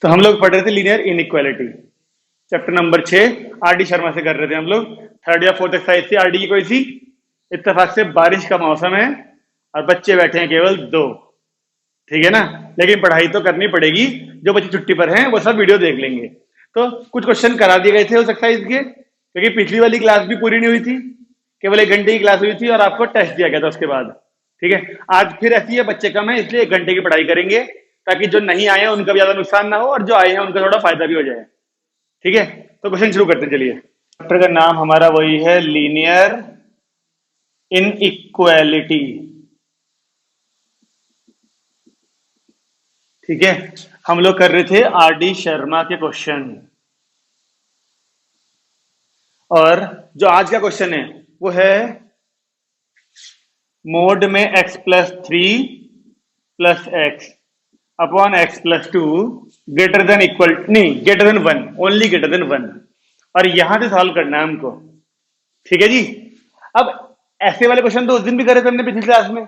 तो हम लोग पढ़ रहे थे linear inequality, chapter number 6 R D Sharma से कर रहे थे हम लोग। थर्ड या फोर्थ एक्सरसाइज थी आर डी की कोई सी। इत्तेफाक से बारिश का मौसम है और बच्चे बैठे हैं केवल 2, ठीक है ना। लेकिन पढ़ाई तो करनी पड़ेगी, जो बच्चे छुट्टी पर हैं वो सब वीडियो देख लेंगे। तो कुछ क्वेश्चन करा दिए गए थे उस एक्सरसाइज के, क्योंकि पिछली वाली क्लास भी पूरी नहीं हुई थी, केवल 1 घंटे की क्लास हुई थी और आपको टेस्ट दिया गया था उसके बाद। ठीक है, आज फिर ऐसी है, बच्चे कम है इसलिए 1 घंटे की पढ़ाई करेंगे, ताकि जो नहीं आए हैं उनका भी ज्यादा नुकसान ना हो और जो आए हैं उनका थोड़ा फायदा भी हो जाए। ठीक है, तो क्वेश्चन शुरू करते हैं। चलिए, चैप्टर का नाम हमारा वही है, लीनियर इनइक्वालिटी। ठीक है, हम लोग कर रहे थे आर डी शर्मा के क्वेश्चन, और जो आज का क्वेश्चन है वो है मोड में x plus 3 plus x upon x plus 2 greater than equal, नहीं greater than 1, only greater than 1, और यहां से सॉल्व करना है हमको। ठीक है जी। अब ऐसे वाले क्वेश्चन तो उस दिन भी करे थे हमने पिछली क्लास में।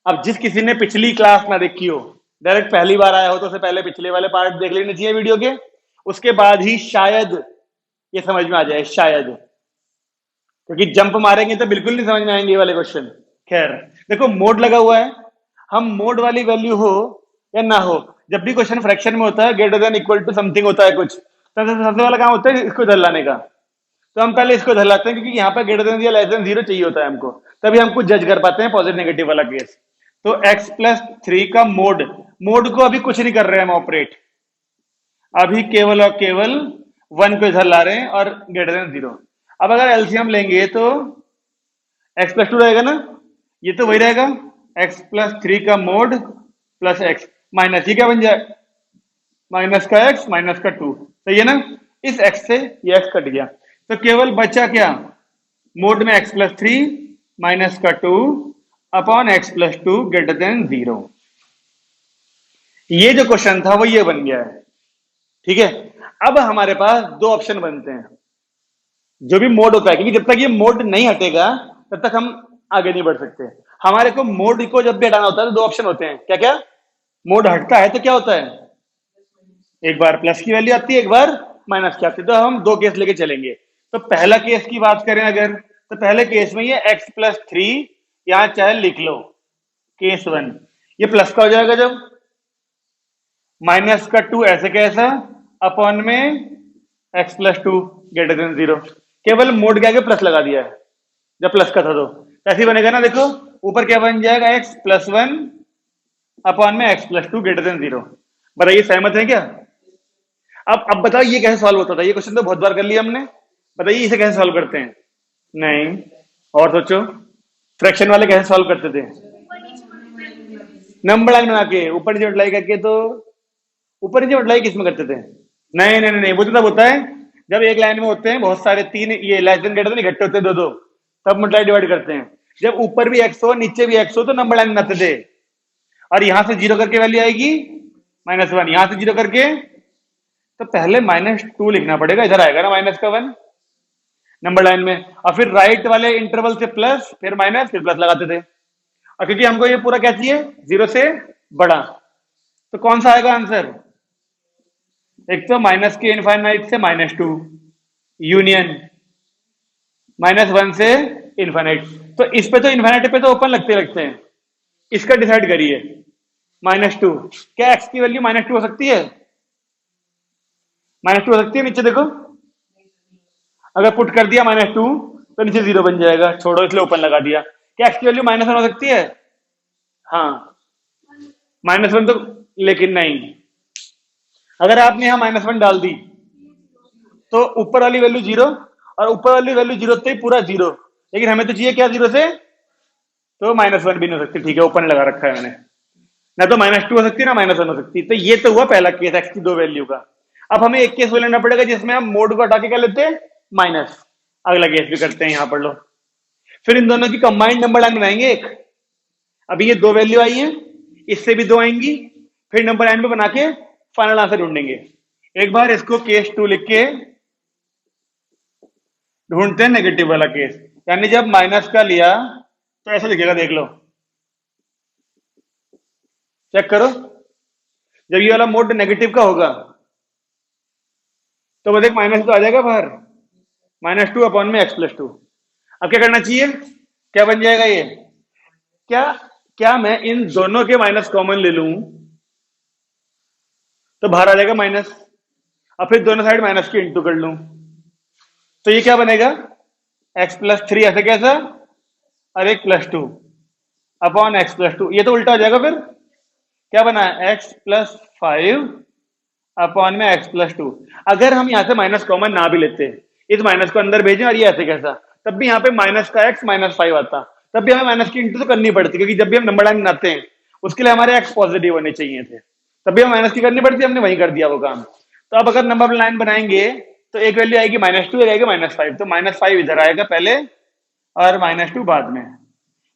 अब जिस किसी ने पिछली क्लास ना देखी हो, डायरेक्ट पहली बार आया हो, तो उससे पहले पिछले वाले पार्ट देख लेने चाहिए वीडियो के, उसके बाद ही शायद ये समझ में आ जाए, शायद, क्योंकि जंप मारेंगे तो बिल्कुल नहीं समझ में आएंगे ये वाले क्वेश्चन। खैर देखो, मोड लगा हुआ है, हम मोड वाली वैल्यू हो या ना हो, जब भी क्वेश्चन फ्रैक्शन में होता है, greater than equal to something होता है कुछ, तो सबसे वाला काम होता है इसको इधर लाने का। तो हम पहले इसको इधर लाते हैं, क्योंकि यहाँ पर ग्रेटर देन या लेस देन 0 चाहिए होता है हमको, तभी हम कुछ जज कर पाते हैं पॉजिटिव नेगेटिव वाला केस। तो x प्लस 3 का मोड, मोड को अभी कुछ नहीं कर रहे हैं हम ऑपरेट, अभी केवल और केवल 1 को इधर ला रहे हैं और ग्रेटर देन 0। अब अगर एलसीएम लेंगे तो x प्लस 2 रहेगा ना, ये तो वही रहेगा, x प्लस 3 का मोड प्लस x माइनस, ये क्या बन जाए, माइनस का x माइनस का 2, सही है ना। इस x से ये x कट गया, तो केवल बचा क्या, मोड में x प्लस 3 माइनस का 2 upon x plus 2 greater then 0। ये जो क्वेश्चन था वो ये बन गया है। ठीक है, अब हमारे पास 2 ऑप्शन बनते हैं, जो भी मोड होता है, क्योंकि जब तक ये मोड नहीं हटेगा तब तक हम आगे नहीं बढ़ सकते। हमारे को मोड को जब भी हटाना होता है तो 2 ऑप्शन होते हैं, क्या क्या, मोड हटता है तो क्या होता है, एक बार प्लस की वैल्यू आती है, एक बार माइनस की आती है, तो हम 2 केस लेके चलेंगे। तो पहला केस की बात करें अगर, तो पहले केस में ये x प्लस 3 यहां चाहे लिख लो, केस 1, ये प्लस का हो जाएगा जब, माइनस का 2 ऐसे कैसा, अपॉन में x प्लस 2 ग्रेटर देन 0, केवल मोड के आगे प्लस लगा दिया है, जब प्लस का था तो ऐसे बनेगा ना। देखो ऊपर क्या बन जाएगा, x प्लस 1 अपॉन में x प्लस 2 ग्रेटर देन 0। बताइए सहमत है क्या। अब बताओ ये कैसे सॉल्व होता था, ये क्वेश्चन तो बहुत बार कर लिया हमने, बताइए इसे कैसे सॉल्व करते हैं। नहीं, और सोचो, फ्रैक्शन वाले कैसे सॉल्व करते थे, नंबर लाइन बना के ऊपर नीचे मल्टीप्लाई करके। तो ऊपर नीचे मल्टीप्लाई किस में करते थे, नहीं नहीं नहीं, वो तो तब होता है जब एक लाइन में होते हैं बहुत सारे 3 ये लेस देन ग्रेटर देन इकट्ठे होते हैं 2 2, तब मल्टीप्लाई डिवाइड करते हैं। जब ऊपर भी x हो नीचे भी x हो तो नंबर लाइन बनाते थे, और यहां से 0 करके वैल्यू आएगी -1, यहां से 0 करके, तो पहले -2 लिखना पड़ेगा, इधर आएगा ना माइनस का 1 नंबर लाइन में, और फिर राइट वाले इंटरवल से प्लस, फिर माइनस, फिर प्लस लगाते थे। और क्योंकि हमको ये पूरा क्या चाहिए, 0 से बड़ा, तो कौन सा आएगा आंसर, एक तो माइनस के इनफाइनाइट से -2 यूनियन -1 से इनफाइनाइट, तो इस पे तो इनफाइनाइट पे तो ओपन लगते लगते हैं, इसका डिसाइड करिए। -2, क्या x की वैल्यू -2 हो सकती है, -2 हो सकती है, नीचे देखो, अगर पुट कर दिया -2 तो नीचे 0 बन जाएगा, छोड़ो इसलिए ओपन लगा दिया। क्या x की वैल्यू -1 हो सकती है, हाँ -1 तो, लेकिन नहीं, अगर आपने यहां -1 डाल दी तो ऊपर वाली वैल्यू 0, और ऊपर वाली वैल्यू 0 तो ही पूरा 0, लेकिन हमें तो चाहिए क्या 0 से, तो -1 भी नहीं हो सकती। ठीक है, ओपन लगा रखा है मैंने, ना तो -2 हो सकती है ना -1 हो सकती। तो ये तो हुआ पहला केस x की 2 वैल्यू का। अब हमें एक केस लेना पड़ेगा जिसमें हम मोड को हटा के क्या लेते हैं, माइनस। अगला केस भी करते हैं, यहां पढ़ लो, फिर इन दोनों की कंबाइंड नंबर लाइन बनाएंगे एक। अभी ये 2 वैल्यू आई है, इससे भी 2 आएंगी, फिर नंबर लाइन में बना के फाइनल आंसर ढूंढेंगे। एक बार इसको केस 2 लिख के ढूंढते हैं नेगेटिव वाला केस, यानी जब माइनस का लिया तो ऐसा दिखेगा, देख लो, चेक करो, जब ये वाला मोड नेगेटिव का होगा तो बस एक माइनस तो आ जाएगा बाहर, -2 अपॉन में x+2। अब क्या करना चाहिए, क्या बन जाएगा ये, क्या क्या मैं इन दोनों के माइनस कॉमन ले लूं तो बाहर आ जाएगा माइनस, और फिर दोनों साइड माइनस के इंटू कर लूं तो ये क्या बनेगा, x+3 ऐसे कैसा, और एक +2 अपॉन x+2, ये तो उल्टा हो जाएगा फिर, क्या बना है x+5 अपॉन में x+2। अगर हम यहां से माइनस कॉमन ना भी लेते, इस माइनस को अंदर भेजें और ये ऐसे कैसा, तब भी यहाँ पे माइनस का x -5 आता, तब भी हमें माइनस की इंटू तो करनी पड़ती, क्योंकि जब भी हम नंबर लाइन बनाते हैं उसके लिए हमारे x पॉजिटिव होने चाहिए थे, तब भी हमें माइनस की करनी पड़ती, हमने वही कर दिया वो काम। तो अब अगर नंबर लाइन बनाएंगे तो एक वैल्यू आएगी -2, एक आएगी -5, तो -5 इधर आएगा पहले और -2 बाद में,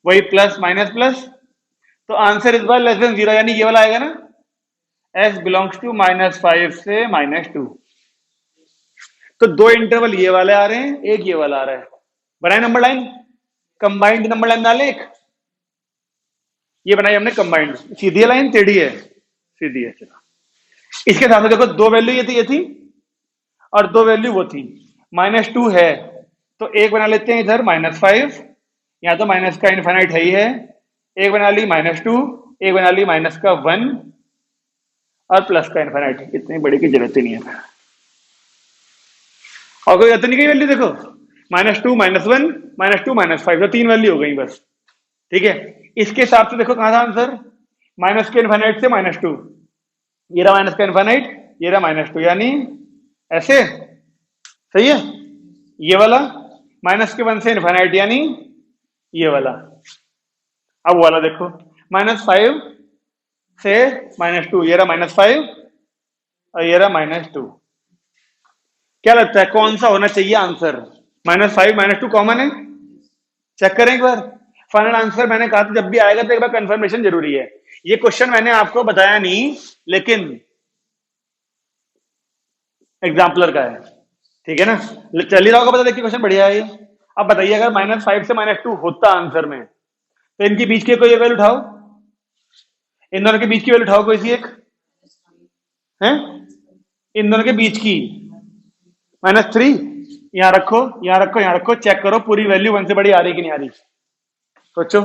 वही प्लस माइनस प्लस, तो आंसर इस बार लेस देन 0, यानी ये वाला आएगा ना, s बिलोंग्स टू -5 से -2। तो दो इंटरवल ये वाले आ रहे हैं, एक ये वाला आ रहा है, बनाए number line, combined number line डाले एक, ये बनाई हमने कंबाइंड, सीधी है लाइन टेढ़ी है, सीधी है। चलो इसके साथ में देखो दो वैल्यू ये थी और दो वैल्यू वो थी, -2 है तो एक बना लेते हैं इधर -5, यहां तो माइनस का इनफाइनाइट है ही है, एक बना ली -2, एक बना ली माइनस का 1 और प्लस का इनफाइनाइट, इतनी बड़ी की जरूरत ही नहीं है। और कोई इतनी कई वैल्यू देखो, -2 -1 -2 -5, तो तीन वैल्यू हो गई बस, ठीक है। इसके हिसाब से देखो कहां था आंसर, माइनस के इनफाइनाइट से -2, ये रहा माइनस का इनफाइनाइट, ये रहा -2, यानी ऐसे, सही है। ये वाला -1 से इनफाइनाइट, यानी ये वाला। अब वाला देखो, -5 से -2, ये रहा -5 और ये रहा -2। क्या लगता है कौन सा होना चाहिए आंसर, -5 -2 कॉमन है, चेक करें एक बार। फाइनल आंसर मैंने कहा था जब भी आएगा तो एक बार कंफर्मेशन जरूरी है। ये क्वेश्चन मैंने आपको बताया नहीं, लेकिन एग्जाम्पलर का है, ठीक है ना, चल ही रहा होगा पता, देखिए क्वेश्चन बढ़िया है ये। अब बताइए अगर -5 से -2 होता आंसर में, तो इनके बीच की कोई वैल्यू उठाओ, इन दोनों के बीच की वैल्यू उठाओ कोई सी एक है, इन दोनों के बीच की -3, यहां रखो यहां रखो यहां रखो, चेक करो पूरी वैल्यू 1 से बड़ी आ रही कि नहीं आ रही, सोचो।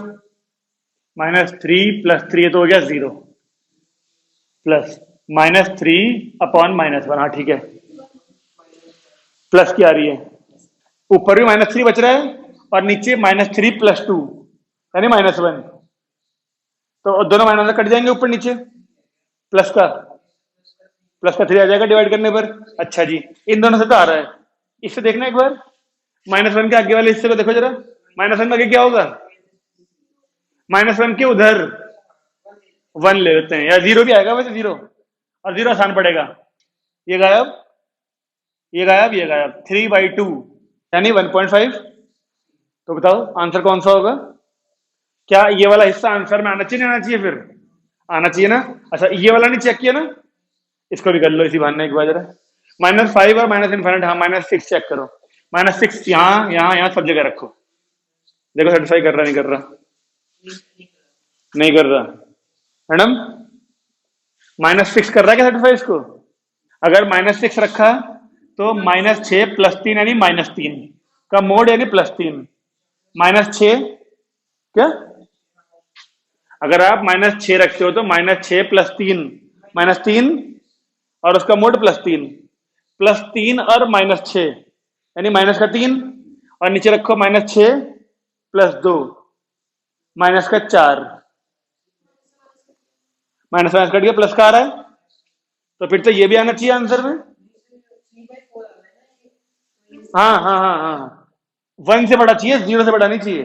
-3 + 3 तो हो गया 0, प्लस -3 अपॉन -1, हाँ ठीक है, प्लस की आ रही है, ऊपर भी -3 बच रहा है और नीचे -3 + 2 यानी -1, तो दोनों माइनस कट जाएंगे ऊपर नीचे, प्लस का 3 आ जाएगा डिवाइड करने पर। अच्छा जी, इन दोनों से तो आ रहा है, इससे देखना एक बार, -1 के आगे वाले हिस्से को देखो जरा, -1 में आगे क्या होगा, -1 के उधर 1 ले लेते हैं, या 0 भी आएगा वैसे, 0 और 0 आसान पड़ेगा, ये गायब ये गायब ये गायब, 3/2 यानी 1.5। तो बताओ आंसर कौन सा होगा, क्या ये वाला हिस्सा आंसर में आना चाहिए, नहीं आना चाहिए, फिर आना चाहिए ना। अच्छा ये वाला नहीं चेक किया ना, इसको भी कर लो इसी बहाने एक बार जरा, -5 और माइनस इनफाइनाइट, हाँ -6 चेक करो, -6 यहाँ यहाँ यहाँ सब जगह रखो, देखो सेटिस्फाई कर रहा नहीं कर रहा, नहीं कर रहा मैडम, -6 कर रहा है क्या सेटिस्फाई इसको, अगर -6 रखा तो -6 + 3 यानी -3 का मोड यानी +3, -6 क्या, अगर आप -6 रखते हो तो -6 + 3 -3 और उसका मोड +3, +3 और -6 यानी -3, और नीचे रखो -6 + 2 -4, माइनस माइनस कट गया, प्लस का आ रहा है, तो फिर तो ये भी आना चाहिए आंसर में। हाँ हाँ हाँ हाँ, 1 से बड़ा चाहिए, 0 से बड़ा नहीं चाहिए,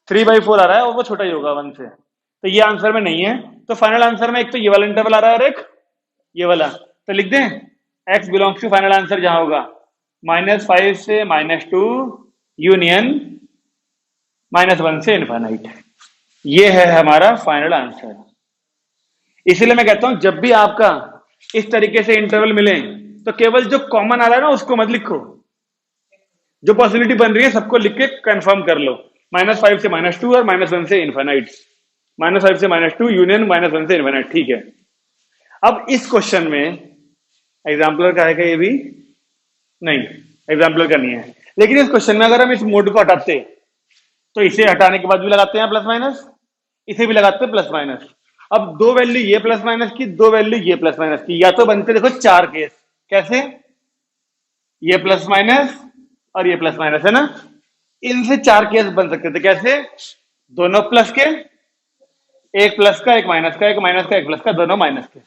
3/4 आ रहा है और वो छोटा ही होगा 1 से, तो ये आंसर में नहीं है। तो फाइनल आंसर में एक तो ये वाला इंटरवल आ रहा है और एक ये वाला, तो लिख दें x belongs to, final answer जहां होगा -5 से -2 यूनियन -1 से इनफाइनाइट, ये है हमारा फाइनल आंसर। इसीलिए मैं कहता हूं जब भी आपका इस तरीके से इंटरवल मिले तो केवल जो कॉमन आ रहा है ना उसको मत लिखो, जो पॉसिबिलिटी बन रही है सबको लिख के कंफर्म कर लो, -5 से -2 और -1 से इनफाइनाइट, -5 से -2 यूनियन -1 से इनफाइनाइट, ठीक है। अब इस क्वेश्चन में एग्जाम्पलर का है ये भी, नहीं, एग्जाम्पल का नहीं है। लेकिन इस क्वेश्चन में अगर हम इस मोड को हटाते तो इसे हटाने के बाद भी लगाते हैं प्लस माइनस, इसे भी लगाते हैं प्लस माइनस। अब दो वैल्यू ये प्लस माइनस की, दो वैल्यू ये प्लस माइनस की, या तो बनते देखो चार केस। कैसे? ये प्लस माइनस और ये प्लस माइनस है ना, इनसे चार केस बन सकते थे। कैसे? दोनों प्लस के, एक प्लस का एक माइनस का, एक माइनस का एक प्लस का, दोनों माइनस के।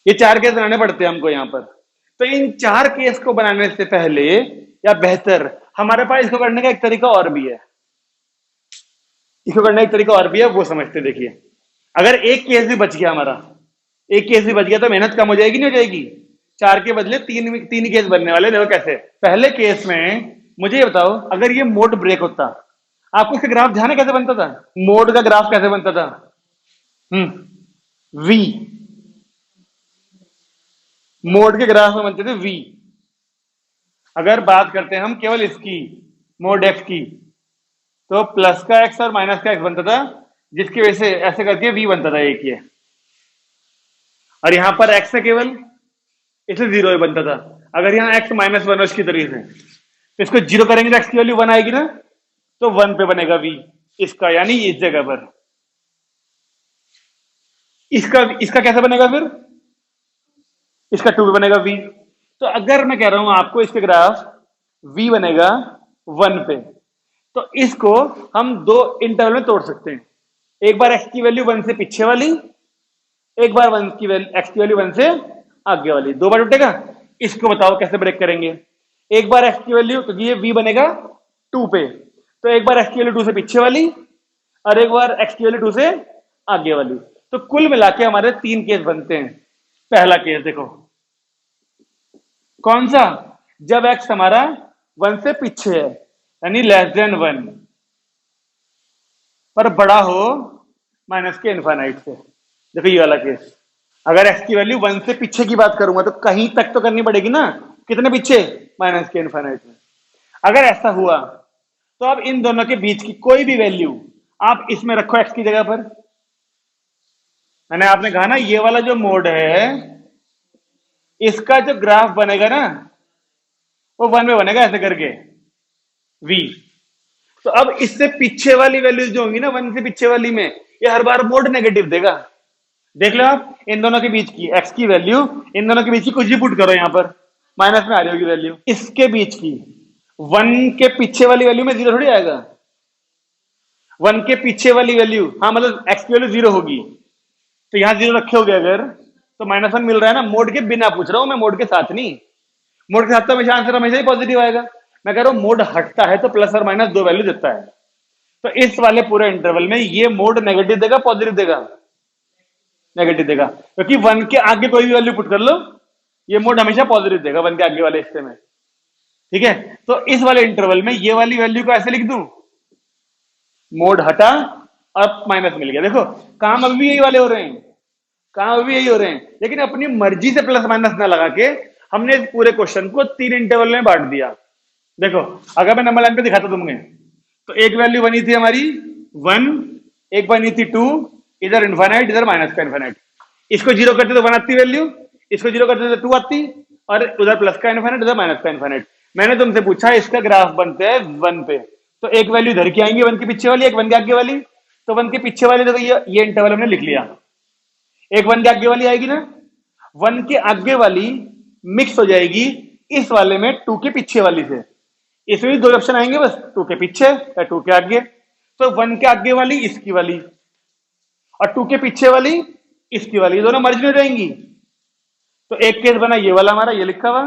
ये चार केस बनाने पड़ते हैं हमको यहाँ पर। तो इन चार केस को बनाने से पहले या बेहतर हमारे पास इसको करने का एक तरीका और भी है। इसको करने का एक तरीका और भी है, वो समझते। देखिए, अगर एक केस भी बच गया हमारा, एक केस भी बच गया तो मेहनत कम हो जाएगी नहीं हो जाएगी? चार के बदले तीन तीन केस बनने वाले। देखो कैसे। पहले केस में मुझे ये बताओ, अगर ये मोड ब्रेक होता, आपको इसका ग्राफ ध्यान है कैसे बनता था? मोड का ग्राफ कैसे बनता था? वी, मोड के ग्राफ में बनते थे वी। अगर बात करते हैं हम केवल इसकी, मोड एक्स की, तो प्लस का एक्स और माइनस का एक्स बनता था, जिसकी वजह से ऐसे करके वी बनता था एक ये। और यहां पर एक्स है केवल, इसलिए जीरो ही बनता था। अगर यहाँ एक्स माइनस वन उसकी तरीके से, तो इसको जीरो करेंगे तो एक्स की वैल्यू वन आएगी ना, तो वन पे बनेगा वी इसका, यानी इस जगह पर। इसका इसका कैसे बनेगा फिर? इसका टू पे बनेगा वी। तो अगर मैं कह रहा हूं आपको इसके ग्राफ वी बनेगा वन पे, तो इसको हम दो इंटरवल में तोड़ सकते हैं। एक बार एक्स की वैल्यू वन से पीछे वाली, एक बार वन की वैल्यू एक्स की वैल्यू वन से आगे वाली, दो बार उठेगा। इसको बताओ कैसे ब्रेक करेंगे? एक बार एक्स की वैल्यू, क्योंकि ये वी बनेगा टू पे, तो एक बार एक्स की वैल्यू टू से पीछे वाली और एक बार एक्स की वैल्यू टू से आगे वाली। तो कुल मिला के हमारे तीन केस बनते हैं। पहला केस देखो, कौन सा? जब एक्स हमारा वन से पीछे है, यानी लेस देन वन, पर बड़ा हो माइनस के इनफाइनाइट से। देखो ये वाला केस, अगर एक्स की वैल्यू वन से पीछे की बात करूंगा तो कहीं तक तो करनी पड़ेगी ना, कितने पीछे? माइनस के इनफाइनाइट में। अगर ऐसा हुआ तो अब इन दोनों के बीच की कोई भी वैल्यू आप इसमें रखो एक्स की जगह पर। मैंने आपने कहा ना, ये वाला जो मोड है, इसका जो ग्राफ बनेगा ना, वो वन में बनेगा ऐसे करके वी। तो अब इससे पीछे वाली वैल्यूज जो होंगी ना, वन से पीछे वाली में, ये हर बार मोड नेगेटिव देगा। देख लो आप, इन दोनों के बीच की एक्स की वैल्यू, इन दोनों के बीच की कुछ भी पुट करो, यहां पर माइनस में आ रही होगी वैल्यू। इसके बीच की वन के पीछे वाली वैल्यू में जीरो थोड़ी आएगा। वन के पीछे वाली वैल्यू, हाँ मतलब एक्स की वैल्यू जीरो होगी, तो यहां जीरो रखे होगे अगर, तो माइनस वन मिल रहा है ना। मोड के बिना पूछ रहा हूं मैं, मोड के साथ नहीं। मोड के साथ तो हमेशा आंसर हमेशा ही पॉजिटिव आएगा। मैं कह रहा हूं मोड हटता है तो प्लस और माइनस दो वैल्यू देता है। तो इस वाले पूरे इंटरवल में ये मोड नेगेटिव देगा पॉजिटिव देगा? नेगेटिव देगा, क्योंकि वन के आगे कोई भी वैल्यू पुट कर लो, ये मोड हमेशा पॉजिटिव देगा वन के आगे वाले हिस्से में। ठीक है, तो इस वाले इंटरवल में ये वाली वैल्यू को ऐसे लिख दूं, मोड हटा और माइनस मिल गया। देखो काम अभी यही वाले हो रहे हैं, काम अभी यही हो रहे हैं, लेकिन अपनी मर्जी से प्लस माइनस ना लगा के हमने इस पूरे क्वेश्चन को तीन इंटरवल में बांट दिया। देखो अगर मैं नंबर लाइन पे दिखाता तुम्हें, तो एक वैल्यू बनी थी हमारी वन, एक बनी थी टू, इधर इनफाइनाइट इधर माइनस का इनफाइनाइट। इसको जीरो करते तो वन आती वैल्यू, इसको जीरो करते तो टू आती, और उधर प्लस का इनफाइनाइट उधर माइनस का इनफाइनाइट। मैंने तुमसे पूछा इसका ग्राफ बनते हैं वन पे, तो एक वैल्यू इधर की आएंगी वन के पीछे वाली, एक वन के आगे वाली। तो वन के पीछे वाली देखो ये इंटरवल हमने लिख लिया, एक वन के आगे वाली आएगी ना, वन के आगे वाली मिक्स हो जाएगी इस वाले में टू के पीछे वाली से। इसमें भी दो ऑप्शन आएंगे बस, टू के पीछे या टू के आगे। तो वन के आगे वाली इसकी वाली और टू के पीछे वाली इसकी वाली, ये दोनों मर्ज में रहेंगी। तो एक केस बना ये वाला हमारा, ये लिखा हुआ।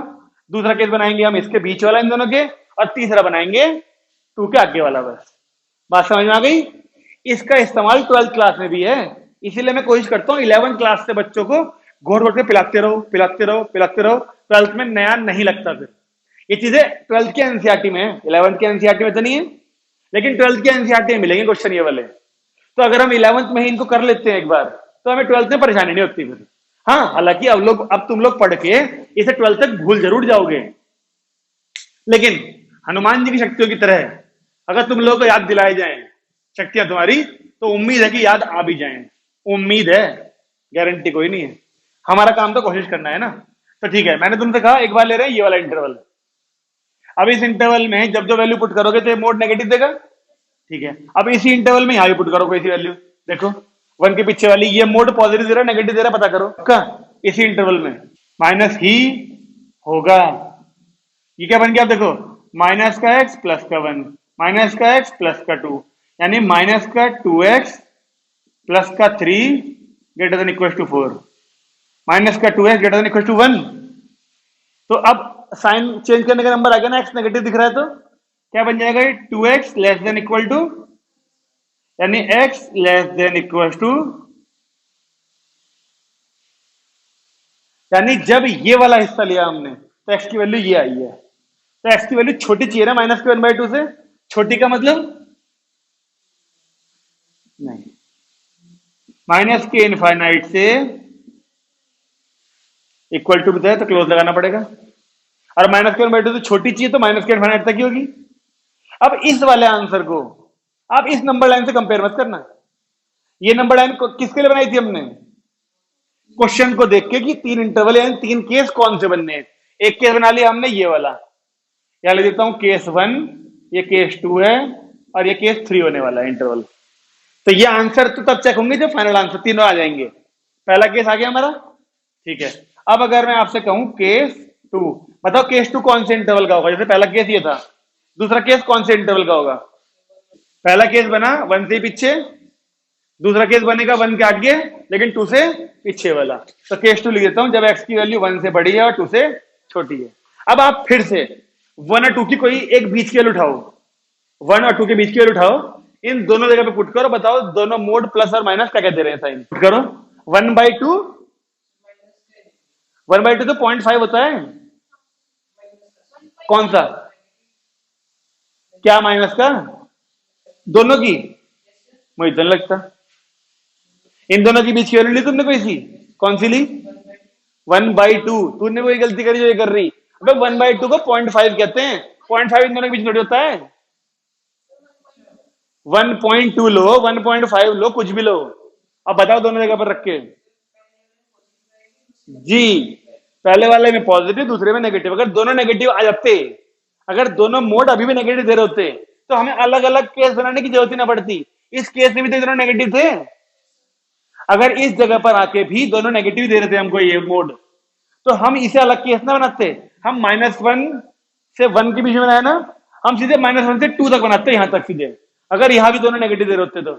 दूसरा केस बनाएंगे हम इसके बीच वाला इन दोनों के, और तीसरा बनाएंगे टू के आगे वाला। बस बात समझ में आ गई? इसका इस्तेमाल 12th क्लास में भी है, इसीलिए मैं कोशिश करता हूँ 11th क्लास से बच्चों को घोट घोट के पिलाते रहो पिलाते रहो पिलाते रहो, 12th में नया नहीं लगता। फिर ये चीजें 12th के एनसीईआरटी में है, 11th के एनसीईआरटी में तो नहीं है, लेकिन 12th के एनसीईआरटी में मिलेंगे क्वेश्चन ये वाले। तो अगर हम 11th में ही इनको कर लेते हैं एक बार, तो हमें 12th में परेशानी नहीं होती फिर। हाँ हालांकि अब तुम लोग पढ़ के इसे 12th तक भूल जरूर जाओगे, लेकिन हनुमान जी की शक्तियों की तरह अगर तुम लोगों को याद दिलाए जाए शक्तियां तुम्हारी, तो उम्मीद है कि याद आ भी जाए। उम्मीद है, गारंटी कोई नहीं है। हमारा काम तो कोशिश करना है ना। तो ठीक है, मैंने तुमसे कहा एक बार ले रहे हैं ये वाला इंटरवल। अब इस इंटरवल में जब जो वैल्यू पुट करोगे तो ये मोड नेगेटिव देगा। ठीक है, अब इसी इंटरवल में यहाँ भी पुट करो कोई सी वैल्यू। देखो वन के पीछे वाली ये मोड पॉजिटिव दे रहा है नेगेटिव दे रहा है, पता करो का इसी इंटरवल में माइनस ही होगा। ये क्या बन गया, देखो माइनस का एक्स प्लस का वन, माइनस का एक्स प्लस का टू, यानी माइनस का 2x प्लस का 3 greater than equal to 4, minus का 2x greater than equal to 1। तो अब साइन चेंज करने का नंबर आ गया ना, एक्स नेगेटिव दिख रहा है तो क्या बन जाएगा, 2x less than equal to, यानी x less than equal to, यानी जब ये वाला हिस्सा लिया हमने तो x की वैल्यू ये आई है। तो x की वैल्यू छोटी चाहिए ना माइनस के 1/2 से, छोटी का मतलब नहीं, माइनस के इनफाइनाइट से इक्वल टू बताया तो क्लोज लगाना पड़ेगा, और माइनस के 1/2 से छोटी चाहिए तो माइनस के इनफाइनाइट तक ही होगी। अब इस वाले आंसर को आप इस नंबर लाइन से कंपेयर मत करना। ये नंबर लाइन किसके लिए बनाई थी हमने, क्वेश्चन को देख के कि तीन इंटरवल यानी तीन केस कौन से बनने हैं। एक केस बना लिया हमने ये वाला, यहाँ ले देता हूं केस 1, ये केस 2 है और ये केस 3 होने वाला है इंटरवल। तो ये आंसर तो तब चेक होंगे जब फाइनल आंसर तीनों आ जाएंगे। पहला केस आ गया हमारा, ठीक है। अब अगर मैं आपसे कहूं केस 2, बताओ केस 2 कौन से इंटरवल का होगा। जैसे पहला केस ये था, दूसरा केस कौन से इंटरवल का होगा। पहला केस बना 1 से पीछे, दूसरा केस बनेगा 1 के आगे लेकिन 2 से पीछे वाला। तो केस 2 लिख देता हूं जब x की वैल्यू 1 से बड़ी है और 2 से छोटी है। अब आप फिर से 1 और 2 की कोई एक बीच की वैल्यू उठाओ, 1 और 2 के बीच की वैल्यू उठाओ, इन दोनों जगह पे पुट करो, बताओ दोनों मोड प्लस और माइनस क्या कहते रहे साइन पुट करो। 1/2, 1/2 तो 0.5 होता है, कौन सा, क्या माइनस का, दोनों की, मुझे तो नहीं लगता। इन दोनों के बीच की वैल्यू ली तुमने कोई सी, कौन सी ली, 1/2। तूने कोई गलती करी जो ये कर रही, अबे 1/2 को 0.5 कहते हैं, 0.5 इन दोनों के बीच थोड़ी होता है। 1.2 लो, 1.5 लो, कुछ भी लो, अब बताओ दोनों जगह पर रख के। जी, पहले वाले में पॉजिटिव दूसरे में नेगेटिव, अगर दोनों नेगेटिव आ जाते, अगर दोनों मोड अभी भी नेगेटिव दे रहे होते तो हमें अलग अलग केस बनाने की जरूरत ही ना पड़ती। इस केस में भी तो दोनों नेगेटिव थे, अगर इस जगह पर आके भी दोनों नेगेटिव दे रहे थे हमको ये मोड, तो हम इसे अलग केस ना बनाते, हम -1 से 1 के बीच में बनाया ना, हम सीधे -1 से 2 तक बनाते यहां तक सीधे, अगर यहां भी दोनों नेगेटिव दे रहे होते तो।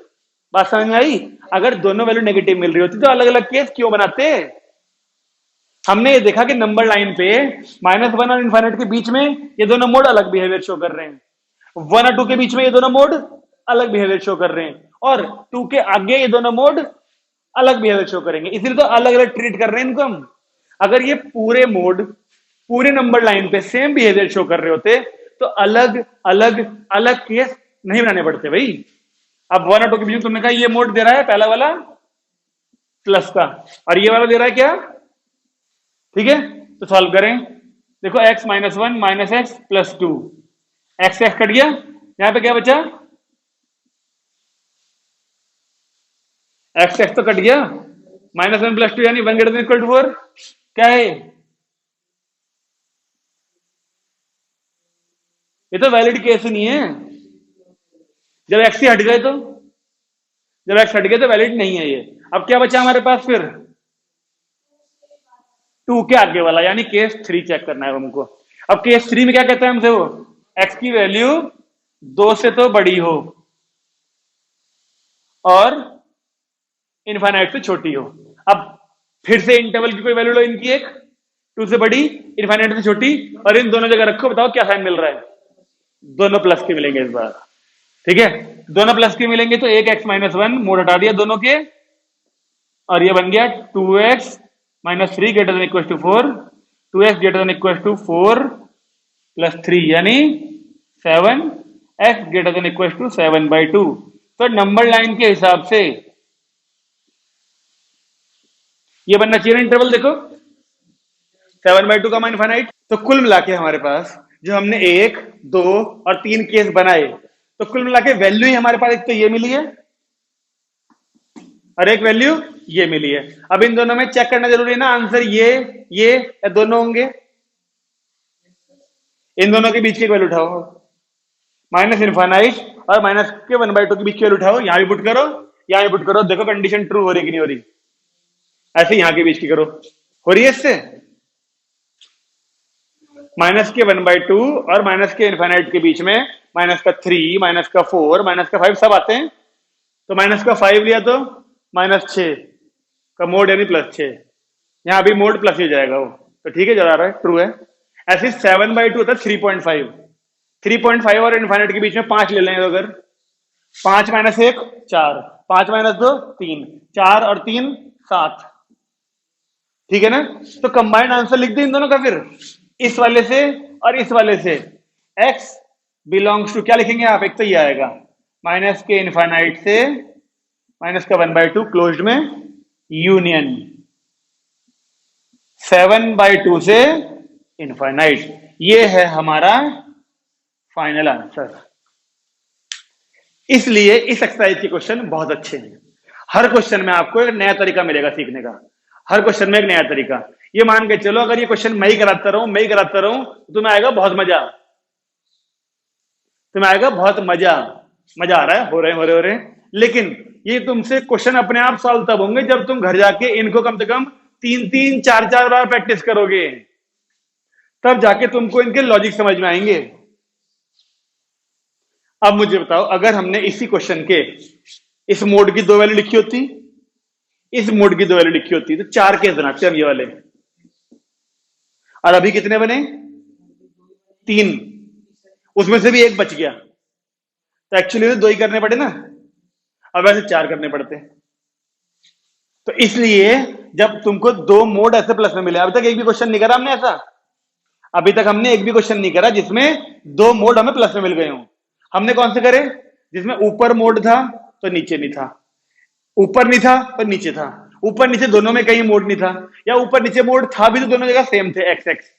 बात समझ में आई, अगर दोनों वैल्यू नेगेटिव मिल रही होती तो अलग अलग केस क्यों बनाते। हमने ये देखा कि नंबर लाइन पे -1 और इनफाइनाइट के बीच में ये दोनों मोड अलग बिहेवियर शो कर रहे हैं, 1 और 2 के बीच में ये दोनों मोड अलग बिहेवियर शो कर रहे हैं, और 2 के आगे ये दोनों मोड अलग बिहेवियर शो करेंगे, इसलिए तो अलग अलग ट्रीट कर रहे हैं इनको हम। अगर ये पूरे मोड पूरे नंबर लाइन पे सेम बिहेवियर शो कर रहे होते तो अलग अलग अलग केस नहीं बनाने पड़ते भाई। अब 1 और 2 के बीच में तुमने कहा ये मोड दे रहा है पहला वाला प्लस का, और ये वाला दे रहा है क्या, ठीक है। तो सॉल्व करें, देखो x -1 -x + 2, x x cut गया, यहां पे क्या बचा, x x तो कट गया, -1 + 2 यानी 1 > 4, क्या है ये, तो वैलिड केस ही नहीं है। जब x ही हट गए तो, जब x हट गए तो वैलिड नहीं है ये। अब क्या बचा हमारे पास फिर, 2 के आगे वाला, यानी केस 3 चेक करना है हमको। अब केस 3 में क्या कहता है हमसे, वो x की वैल्यू 2 से तो बड़ी हो और इनफाइनाइट से छोटी हो। अब फिर से इंटरवल की कोई वैल्यू लो इनकी, एक 2 से बड़ी इनफाइनाइट से छोटी, और इन दोनों जगह रखो, बताओ क्या साइन मिल रहा है, दोनों प्लस के मिलेंगे इस बार, ठीक है। दोनों प्लस के मिलेंगे तो एक x -1 मोड हटा दिया दोनों के, और ये बन गया 2x -3 > 4, 2x > 4 + 3 यानी 7x > 7/2। तो नंबर लाइन के हिसाब से ये बनना चाहिए इंटरवल, देखो 7/2 का इनफाइनाइट। तो कुल मिला के हमारे पास जो हमने 1, 2 और 3 केस बनाए, तो कुल मिला के वैल्यू ही हमारे पास एक तो ये मिली है, और एक वैल्यू ये मिली है। अब इन दोनों में चेक करना जरूरी है ना, आंसर ये या दोनों होंगे। इन दोनों के बीच की वैल्यू उठाओ, माइनस इनफाइनाइट और माइनस के 1/2 के बीच की वैल्यू उठाओ, यहां भी पुट करो, यहां भी पुट करो, देखो कंडीशन ट्रू हो रही कि नहीं हो रही। ऐसे यहां के बीच की करो, हो रही है इससे। माइनस के 1/2 और माइनस के इनफाइनाइट के बीच में माइनस का 3, माइनस का 4, माइनस का 5 सब आते हैं। तो माइनस का 5 लिया तो -6 का मोड यानी +6, यहां भी मोड प्लस ही जाएगा वो, तो ठीक है, जरा रहा है, ट्रू है। ऐसे 7/2 होता है 3.5, 3.5 और इनफाइनाइट के बीच में 5 ले लेंगे, तो अगर 5 - 1 4, 5 - 2 3, 4 और 3 7, ठीक है ना। तो कंबाइंड आंसर लिख दे इन दोनों का, फिर इस वाले से और इस वाले से x बिलोंग्स टू क्या लिखेंगे आप, एक तो ये आएगा माइनस के इनफाइनाइट से माइनस का 1/2 क्लोज्ड में यूनियन 7/2 से इनफाइनाइट। ये है हमारा फाइनल आंसर। इसलिए इस एक्सरसाइज के क्वेश्चन बहुत अच्छे हैं। हर क्वेश्चन में आपको एक नया तरीका मिलेगा सीखने का, हर क्वेश्चन में एक नया तरीका। ये मान के चलो, अगर ये क्वेश्चन मैं ही कराता रहूं तो तुम्हें आएगा बहुत मजा, तुम्हें आएगा बहुत मजा। मजा आ रहा है, हो रहे हैं। लेकिन ये तुमसे क्वेश्चन अपने आप सॉल्व तब होंगे जब तुम घर जाके इनको कम से कम 3-3 4-4 बार प्रैक्टिस करोगे, तब जाके तुमको इनके लॉजिक समझ में आएंगे। अब मुझे बताओ, अगर हमने इसी क्वेश्चन के इस मोड की 2 वैल्यू लिखी होती, इस मोड की 2 वैल्यू लिखी होती, तो 4 केस बनाते हम ये वाले, और अभी कितने बने, 3, उसमें से भी एक बच गया, तो एक्चुअली तो 2 ही करने पड़े ना, अब ऐसे 4 करने पड़ते। तो इसलिए जब तुमको 2 मोड ऐसे प्लस में मिले, अभी तक एक भी क्वेश्चन नहीं करा हमने ऐसा, अभी तक हमने एक भी क्वेश्चन नहीं करा जिसमें 2 मोड हमें प्लस में मिल गए हों। हमने कौन से करे, जिसमें ऊपर मोड था तो नीचे नहीं था, ऊपर नहीं था तो नीचे था, ऊपर नीचे दोनों में कहीं मोड नहीं था, या ऊपर नीचे मोड था भी तो दोनों जगह सेम थे एक्स एक्स।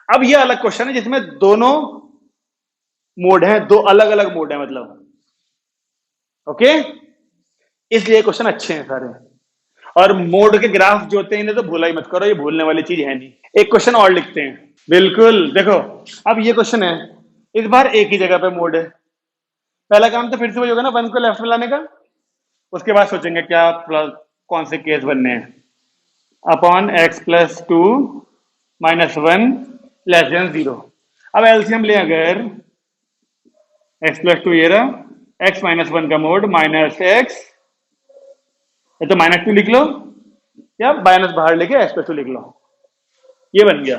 अब ये अलग क्वेश्चन है जिसमें दोनों मोड है, 2 अलग अलग मोड है मतलब, ओके। इसलिए क्वेश्चन अच्छे हैं सारे। और मोड के ग्राफ जो होते हैं इन्हें तो भूला ही मत करो, ये भूलने वाली चीज है नहीं। एक क्वेश्चन और लिखते हैं, बिल्कुल देखो। अब ये क्वेश्चन है, इस बार एक ही जगह पे मोड है। पहला काम तो फिर से वही होगा ना, 1 को लेफ्ट में लाने का। उसके बाद सोचेंगे क्या प्लस कौन से केस बनने हैं, अपॉन x + 2 - 1 < 0। अब एलसीएम ले, अगर x + 2 ये रहा, x - 1 का मोड -x, ये तो -2 लिख लो, या माइनस बाहर लेके x + 2 लिख लो, ये बन गया।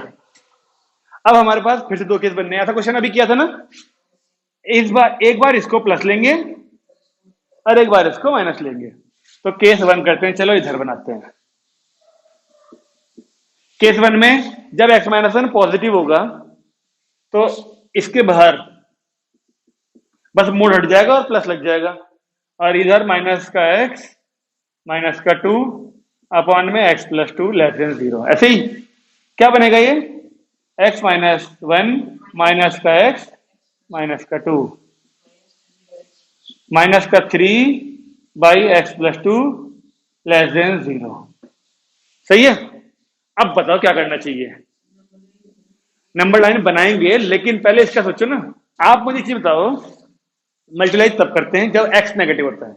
अब हमारे पास फिर से 2 केस बनने हैं, ऐसा क्वेश्चन अभी किया था ना। इस बार एक बार इसको प्लस लेंगे और एक बार इसको माइनस लेंगे, तो केस 1 करते हैं, चलो इधर बनाते हैं। केस 1 में जब x - 1 पॉजिटिव होगा तो इसके बाहर बस मोड हट जाएगा और प्लस लग जाएगा, और इधर माइनस का x माइनस का 2 अपॉन में x + 2 < 0। ऐसे ही क्या बनेगा, ये x - 1 माइनस का x माइनस का 2 माइनस का 3/x + 2 < 0। सही है। अब बताओ क्या करना चाहिए, नंबर लाइन बनाएंगे, लेकिन पहले इसका सोचो ना। आप मुझे चीज बताओ, मल्टीप्लाई तब करते हैं जब x नेगेटिव होता है।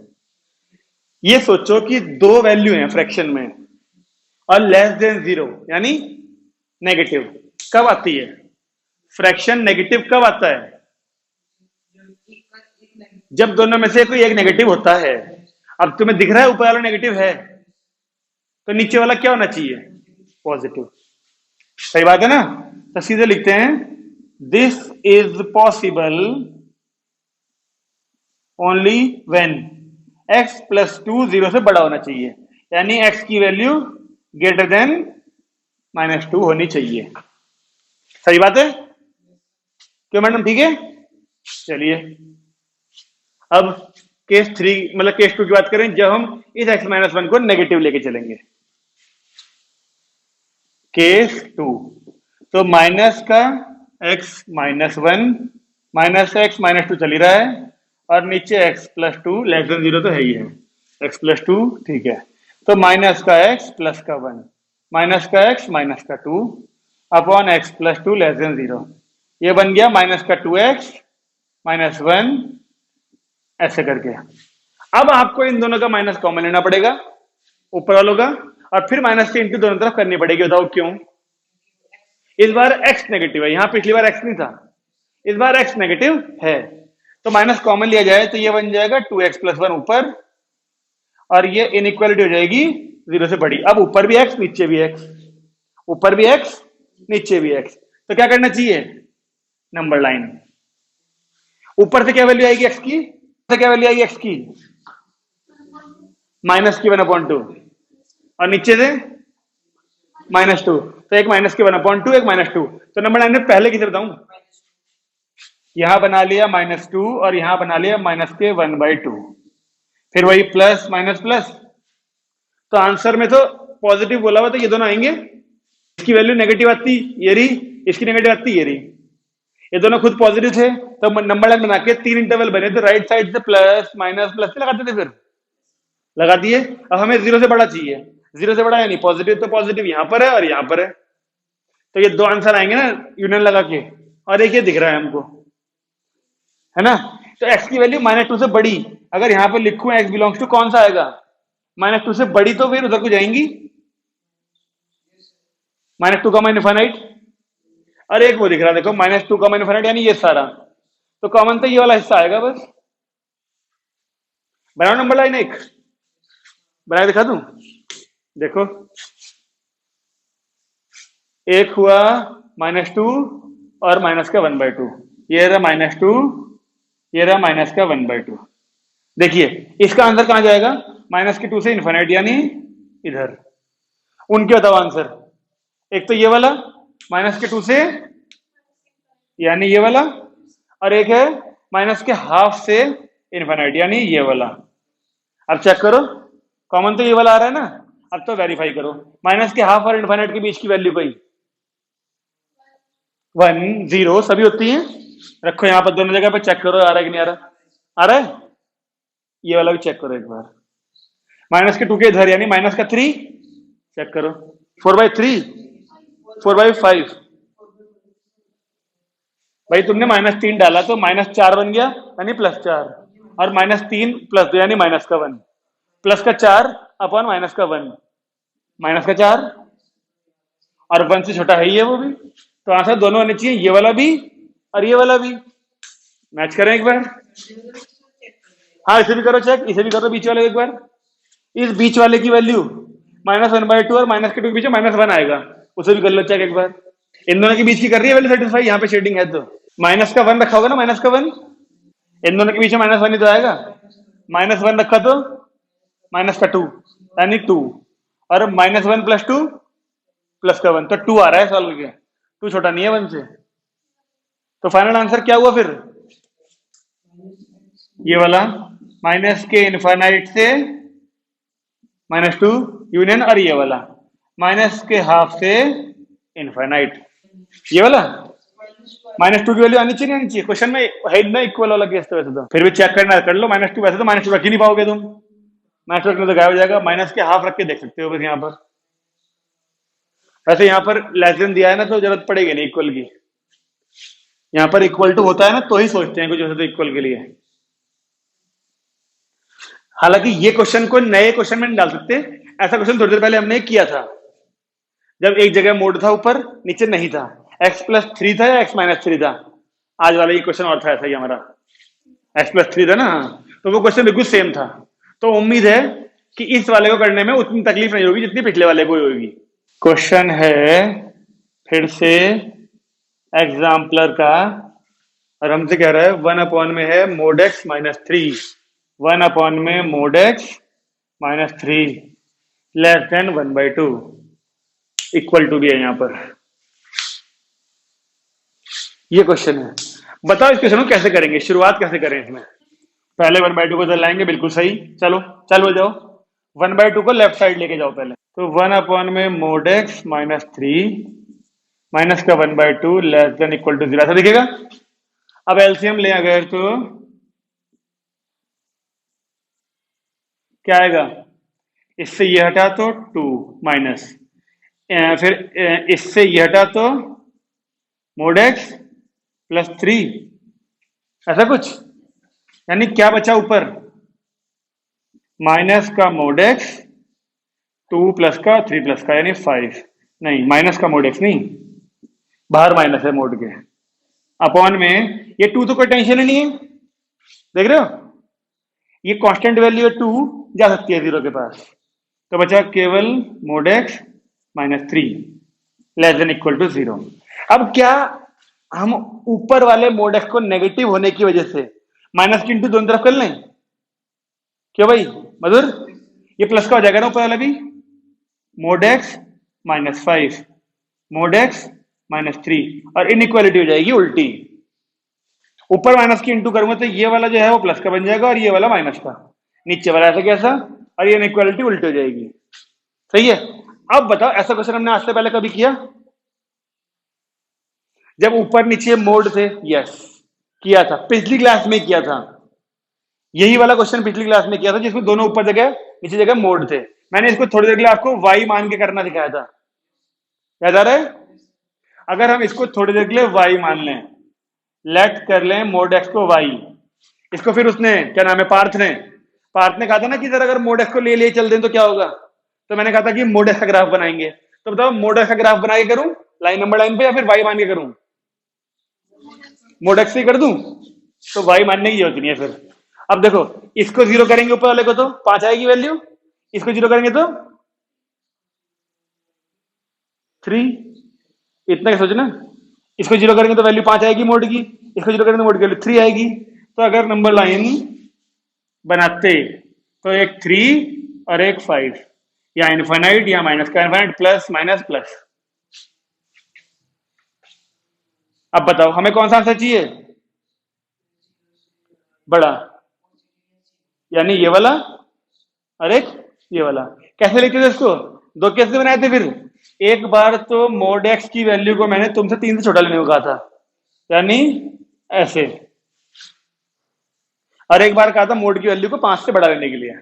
ये सोचो कि 2 वैल्यू हैं फ्रैक्शन में और < 0 यानी नेगेटिव, कब आती है फ्रैक्शन, नेगेटिव कब आता है, जब दोनों में से कोई एक नेगेटिव होता है। अब तुम्हें दिख रहा है ऊपर वाला नेगेटिव है, तो नीचे वाला क्या होना चाहिए, पॉजिटिव। सही बात है ना। तो सीधे लिखते हैं, this is possible only when x + 2 0 से बड़ा होना चाहिए, यानी x की वैल्यू ग्रेटर देन -2 होनी चाहिए। सही बात है, क्यों मैडम, ठीक है। चलिए अब केस 3 मतलब केस 2 की बात करें, जब हम इस x - 1 को नेगेटिव लेके चलेंगे। केस 2, तो माइनस का x - 1 माइनस x - 2 चल ही रहा है, और नीचे x + 2 < 0 तो है ही है। एक्स प्लस टू, ठीक है। तो माइनस का एक्स प्लस का वन, माइनस का एक्स माइनस का two upon x plus two less than zero. ये बन गया माइनस का टू एक्स माइनस वन, ऐसे करके। अब आपको इन दोनों का माइनस कॉमन लेना पड़ेगा, ऊपर वालों का, और फिर माइनस के इंटू दोनों तरफ करनी पड़ेगी। बताओ क्यों? इस बार एक्स नेगेटिव है, यहां पिछली बार एक्स नहीं था, इस बार एक्स नेगेटिव है, तो माइनस कॉमन लिया जाए तो ये बन जाएगा टू एक्स प्लस वन ऊपर, और ये इनइक्वालिटी हो जाएगी जीरो से बड़ी। अब ऊपर भी एक्स नीचे भी एक्स, ऊपर भी एक्स नीचे भी एक्स, तो क्या करना चाहिए? Number line. ऊपर से क्या वैल्यू आएगी एक्स की? से क्या वैल्यू आएगी एक्स की? माइनस की वन अपॉइंट टू, और नीचे से माइनस टू, तो एक माइनस के वन अपॉइंट टू, एक माइनस टू। तो नंबर लाइन में पहले किसे बताऊं? यहां बना लिया माइनस टू और यहां बना लिया माइनस के वन बाई टू, फिर वही प्लस माइनस प्लस। तो आंसर में तो पॉजिटिव बोला हुआ तो ये दोनों आएंगे, इसकी वैल्यू नेगेटिव आती ये रही, इसकी नेगेटिव आती ये रही, ये दोनों खुद पॉजिटिव थे, तो नंबर लाइन बना के तीन इंटरवल बने, तो राइट साइड से प्लस माइनस प्लस से लगाते थे, फिर लगा दिए। अब हमें जीरो से बड़ा चाहिए, जीरो से बड़ा यानी पॉजिटिव, तो पॉजिटिव यहां पर है और यहां पर है, तो ये दो आंसर आएंगे ना यूनियन लगा के, और एक ये दिख रहा है हमको, है ना। तो x की वैल्यू माइनस टू से बड़ी, अगर यहां पर लिखूं x बिलोंग्स टू, कौन सा आएगा? माइनस टू से बड़ी, तो फिर उधर को जाएंगी माइनस टू का इनफाइनाइट, और एक वो दिख रहा है देखो माइनस टू का इनफाइनाइट, यानी ये सारा, तो कॉमन तो ये वाला हिस्सा आएगा बस। बनाओ नंबर लाइन एक, बना के दिखा दूं, देखो एक हुआ माइनस टू और माइनस का वन बाई टू, ये रहा माइनस टू, ये रहा माइनस का वन बाई टू। देखिए इसका आंसर कहां जाएगा? माइनस के टू से इन्फिनिट, यानी इधर। उनके बताओ आंसर, एक तो ये वाला माइनस के टू से, यानी ये वाला, और एक है माइनस के हाफ से इन्फिनिट, यानी ये वाला। अब चेक करो, कॉमन तो ये वाला आ रहा है ना, अब तो वेरीफाई करो माइनस के हाफ और इन्फिनिट के बीच की वैल्यू कोई वन जीरो सभी होती है, रखो यहां पर दोनों जगह पे, चेक करो आ रहा है कि नहीं आ रहा, आ रहा है। ये वाला भी चेक करो एक बार, माइनस के टू के इधर, यानी माइनस का थ्री, चेक करो four by three, four by five, भाई तुमने माइनस तीन डाला तो माइनस चार बन गया, यानी प्लस चार, और माइनस तीन प्लस दो यानी माइनस का वन, प्लस का चार अपॉन माइनस का वन, माइनस का चार, और वन से छोटा है ही है वो भी, तो आंसर दोनों आने चाहिए, ये वाला भी और ये वाला भी। मैच करें एक बार, हाँ इसे भी करो चेक, इसे भी करो बीच वाले एक बार। इस बीच वाले की value minus one by to और माइनस के टू के बीच में माइनस वन आएगा, उसे भी कर लो चेक एक बार। इन दोनों के बीच की कर रही है वैल्यू सेटिस्फाई, यहाँ पे शेडिंग है, तो माइनस का वन रखा होगा ना, माइनस का वन, इन दोनों के बीच में माइनस वन ही तो आएगा, माइनस वन रखा तो माइनस का टू, यानी टू, और minus one plus two plus का वन, तो टू आ रहा है सॉल्व करके, टू छोटा नहीं है वन से। तो फाइनल आंसर क्या हुआ फिर? ये वाला माइनस के इनफाइनाइट से माइनस टू यूनियन, और ये वाला माइनस के हाफ से इनफाइनाइट, ये वाला माइनस टू की वैल्यू आनी चाहिए, आनी चाहिए, क्वेश्चन में है ना इक्वल वाला केस, तो वैसे तो फिर भी चेक करना कर लो, माइनस टू, वैसे तो माइनस टू रख ही नहीं पाओगे तुम, माइनस टू रखने तो गायब हो जाएगा, माइनस के हाफ रख के देख सकते हो बस यहाँ पर। वैसे यहाँ पर लेस देन दिया है ना, तो जरूरत पड़ेगी नहीं इक्वल की, यहाँ पर इक्वल टू होता है ना तो ही सोचते हैं कुछ वैसे तो इक्वल के लिए। हालांकि ये क्वेश्चन को नए क्वेश्चन में नहीं डाल सकते, ऐसा क्वेश्चन थोड़ी देर पहले हमने किया था, जब एक जगह मोड था ऊपर नीचे नहीं था, एक्स प्लस थ्री था या एक्स माइनस थ्री था, आज वाला ये क्वेश्चन और था ऐसा ही हमारा, एक्स प्लस थ्री था ना, तो वो क्वेश्चन बिल्कुल सेम था। तो उम्मीद है कि इस वाले को करने में उतनी तकलीफ नहीं होगी जितनी पिछले वाले को होगी। क्वेश्चन है फिर से एग्जाम्पलर का, और हमसे कह रहा है वन अपॉन में है mod x minus three, one upon में mod x minus three less than one by two, equal to भी है यहाँ पर, ये क्वेश्चन है। बताओ इस क्वेश्चन को कैसे करेंगे, शुरुआत कैसे करें इसमें? पहले वन बाई टू को लाएंगे, बिल्कुल सही, चलो चलो जाओ, वन बाई टू को लेफ्ट साइड लेके जाओ पहले, तो वन अपॉन में mod x minus three minus का one by two less than equal to zero, ऐसा दिखेगा। अब एलसीएम ले अगर तो क्या आएगा? इससे ये हटा तो 2 माइनस, फिर इससे ये हटा तो मोड एक्स प्लस 3, ऐसा कुछ। यानी क्या बचा ऊपर? माइनस का मोड एक्स, 2 प्लस का 3 प्लस का, यानी 5। नहीं, माइनस का मोड एक्स नहीं, बाहर माइनस है मोड के, अपॉन में ये 2 तो कोई टेंशन ही नहीं है, देख रहे हो? ये कांस्टेंट वैल्यू है 2, जा सकती है 0 के पास, तो बचा केवल mod x minus 3 less than equal to 0। अब क्या हम ऊपर वाले मोड एक्स को नेगेटिव होने की वजह से माइनस की इंटू दोनों तरफ कर लें? क्यों भाई मधुर? ये प्लस का हो जाएगा ना ऊपर वाला भी, mode x minus 5 mode x minus 3, और इनइक्वालिटी हो जाएगी उल्टी। ऊपर माइनस की इंटू करूंगा तो ये वाला जो है वो प्लस का बन जाएगा और ये वाला माइनस का, नीचे वाला ऐसा कैसा, और ये इनइक्वालिटी उल्टी हो जाएगी। सही है। अब बताओ, ऐसा क्वेश्चन हमने आज से पहले कभी किया? जब ऊपर नीचे मोड थे, यस किया था, पिछली क्लास में किया था। यही वाला क्वेश्चन पिछली क्लास में किया था जिसमें दोनों ऊपर जगह नीचे जगह मोड थे। मैंने इसको थोड़ी देर के लिए आपको वाई मान के करना सिखाया था, याद आ रहा है? अगर हम इसको थोड़ी देर के लिए वाई मान लें, लेट कर लें मोड एक्स को वाई, इसको फिर उसने क्या नाम है, पार्थ ने कहा था ना कि अगर मोड एक्स को ले लिए चल दें तो क्या होगा, तो मैंने कहा था कि मोड एक्स का ग्राफ बनाएंगे। तो बताओ मोड एक्स का ग्राफ बना के करूं लाइन नंबर लाइन पे, या फिर वाई मान के करूं? मोड एक्स से कर दूं तो वाई मानने की जरूरत नहीं है फिर। अब देखो, इसको 0 करेंगे ऊपर वाले को तो 5 आएगी वैल्यू, इसको 0 करेंगे तो 3, इतना क्या सोचना। इसको 0 करेंगे तो वैल्यू 5 आएगी मोड की, इसको 0 करेंगे तो मोड की वैल्यू 3 आएगी। तो अगर नंबर लाइन बनाते तो एक 3 और एक 5, या इनफाइनाइट या माइनस का इनफाइनाइट, प्लस माइनस प्लस। अब बताओ हमें कौन सा आंसर चाहिए? बड़ा, यानी ये वाला और एक ये वाला। कैसे लिखते थे इसको? दो कैसे बनाए थे फिर? एक बार तो मोड एक्स की वैल्यू को मैंने तुमसे 3 से छोटा लेने को कहा था, यानी ऐसे, और एक बार कहा था मोड की वैल्यू को 5 से बड़ा लेने के लिए,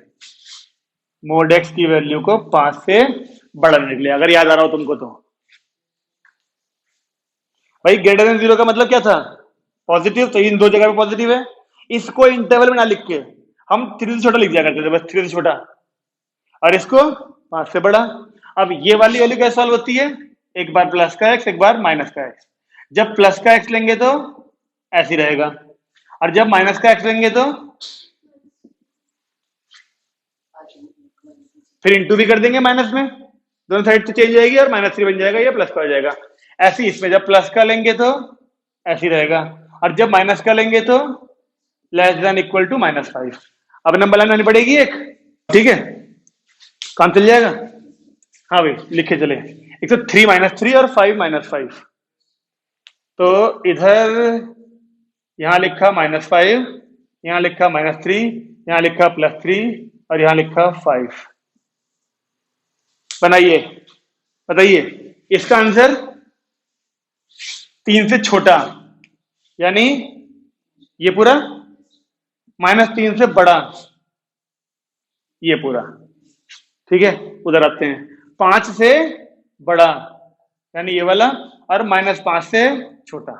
मोड एक्स की वैल्यू को 5 से बड़ा लेने के लिए, अगर याद आ रहा हो तुमको तो। भाई ग्रेटर देन 0 का मतलब क्या था? पॉजिटिव, तो इन दो जगह पे पॉजिटिव है। इसको इंटरवल में ना लिख के हम 3 से छोटा लिख दिया करते थे, बस 3 से छोटा, और इसको 5 से बड़ा। अब ये वाली वैल्यू कैसे सॉल्व होती है? एक बार प्लस का एक्स, एक बार माइनस का एक्स। जब प्लस का एक्स लेंगे तो ऐसे रहेगा, और जब माइनस का एक्स लेंगे तो फिर इंटू भी कर देंगे माइनस में, दोनों साइड से चेंज जाएगी और -3 बन जाएगा, या प्लस का हो जाएगा। ऐसे इसमें जब प्लस का लेंगे तो ऐसे रहेगा, और जब माइनस का लेंगे तो लेस देन इक्वल टू -5। अब नंबर लाइन आनी पड़ेगी एक, ठीक है, काम चल जाएगा। हाँ भाई लिखे चले, एक तो 3 -3 और 5 -5, तो इधर यहां लिखा -5, यहां लिखा -3, यहां लिखा +3, और यहां लिखा 5। बनाइए, बताइए इसका आंसर 3 से छोटा, यानी ये पूरा, -3 से बड़ा ये पूरा, ठीक है। उधर आते हैं, 5 से बड़ा यानी ये वाला, और -5 से छोटा।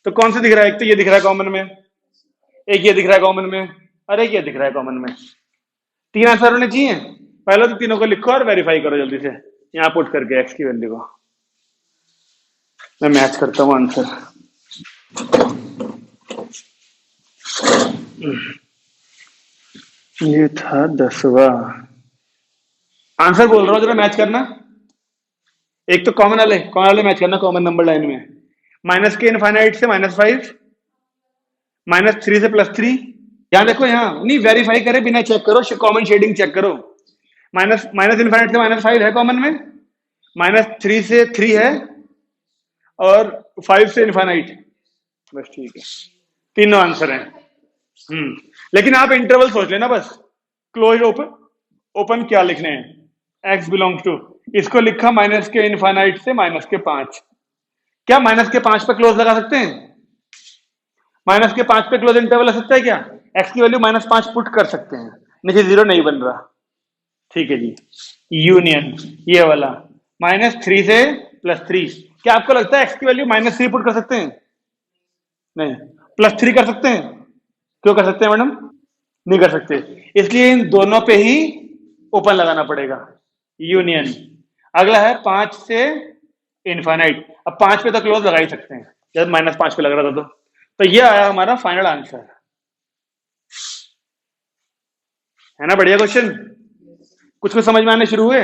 तो कौन सा दिख रहा है? एक तो ये दिख रहा है कॉमन में, एक ये दिख रहा है कॉमन में, और एक ये दिख रहा है कॉमन में। 3 आंसर होने चाहिए। पहले तो तीनों को लिखो और वेरीफाई करो जल्दी से, यहां पुट करके एक्स की वैल्यू को। मैं मैच करता हूं आंसर। ये था 10वां आंसर, बोल रहा हूं जरा मैच करना। एक तो कॉमन वाले मैच करना, कॉमन नंबर लाइन में, माइनस के इनफाइनाइट से -5, -3 से +3। यहां देखो, यहां नहीं, वेरीफाई करे बिना चेक करो, कॉमन शेडिंग चेक करो। माइनस इनफाइनाइट से -5 है कॉमन में, -3 से 3 है, और 5 से इनफाइनाइट, बस ठीक है, तीनों आंसर हैं। लेकिन आप इंटरवल सोच लेना बस, क्लोज ओपन क्या लिखने हैं, x बिलोंग्स टू, इसको लिखा माइनस के इनफाइनाइट से -5। क्या -5 पे क्लोज लगा सकते हैं? -5 पे क्लोज इंटरवल आ सकता है क्या? x की वैल्यू -5 पुट कर सकते हैं, नीचे 0 नहीं बन रहा, ठीक है जी। यूनियन ये वाला -3 से +3, क्या आपको लगता है x की वैल्यू -3 पुट कर सकते हैं? नहीं। +3 कर सकते हैं? क्यों कर सकते हैं मैडम? नहीं कर सकते, इसलिए इन दोनों पे ही ओपन लगाना पड़ेगा, यूनियन। अगला है 5 से इनफाइनाइट, अब 5 पे तो क्लोज लगा ही सकते हैं, जब -5 पे लग रहा था तो ये आया हमारा फाइनल आंसर, है ना? बढ़िया क्वेश्चन, कुछ कुछ समझ में आने शुरू हुए।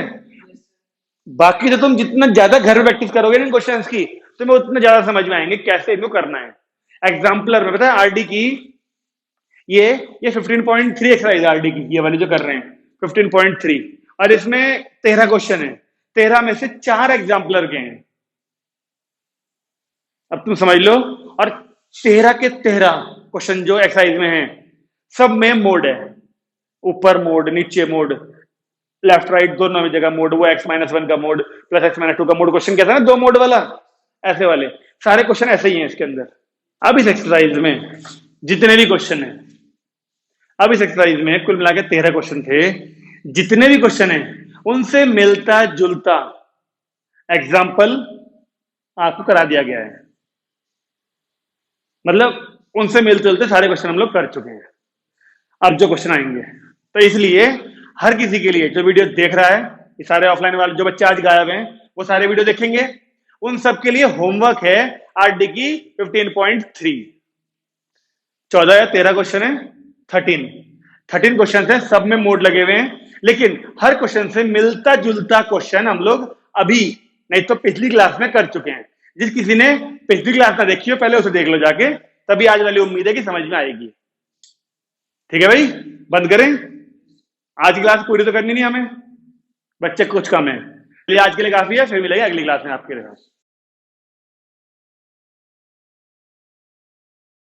बाकी तो तुम जितना ज्यादा घर में प्रैक्टिस करोगे इन क्वेश्चंस की, तुम्हें उतना ज्यादा समझ में आएंगे कैसे इनको करना है। एग्जाम्पलर में पता है आरडी की ये 15.3 एक्सरसाइज आरडी की, ये वाली जो कर रहे हैं 15.3, और इसमें 13 क्वेश्चन है, 13 में से 4 एग्जाम्पलर के हैं। अब तुम समझ लो, और 13 के 13 क्वेश्चन जो एक्सरसाइज में हैं सब में मोड है, ऊपर मोड, नीचे मोड, लेफ्ट राइट दोनों में जगह मोड, वो x-1 का मोड प्लस x-2 का मोड, क्वेश्चन कहता है ना 2 मोड वाला, ऐसे वाले सारे क्वेश्चन ऐसे ही हैं इसके अंदर। अब इस एक्सरसाइज में जितने भी क्वेश्चन है, अब इस एक्सरसाइज में कुल मिला के 13 क्वेश्चन थे, जितने भी क्वेश्चन है उनसे मिलता जुलता एग्जाम्पल आपको करा दिया गया है, मतलब उनसे मिलते जुलते सारे क्वेश्चन हम लोग कर चुके हैं। अब जो क्वेश्चन आएंगे, तो इसलिए हर किसी के लिए जो वीडियो देख रहा है, ये सारे ऑफलाइन वाले जो बच्चे आज गायब हैं वो सारे वीडियो देखेंगे, उन सब के लिए होमवर्क है आरडी की 15.3, 14 या 13 क्वेश्चन है, 13 क्वेश्चन है, सब में मोड लगे हुए हैं, लेकिन हर क्वेश्चन से मिलता जुलता क्वेश्चन हम लोग अभी नहीं तो पिछली क्लास में कर चुके हैं। जिस किसी ने पिछली क्लास ना देखी हो पहले उसे देख लो जाके, तभी आज वाली उम्मीद है कि समझ में आएगी। ठीक है भाई, बंद करें, आज की क्लास पूरी तो करनी नहीं हमें, बच्चे कुछ कम है, आज के लिए काफी है, फिर मिलेगा अगली क्लास में आपके लिए।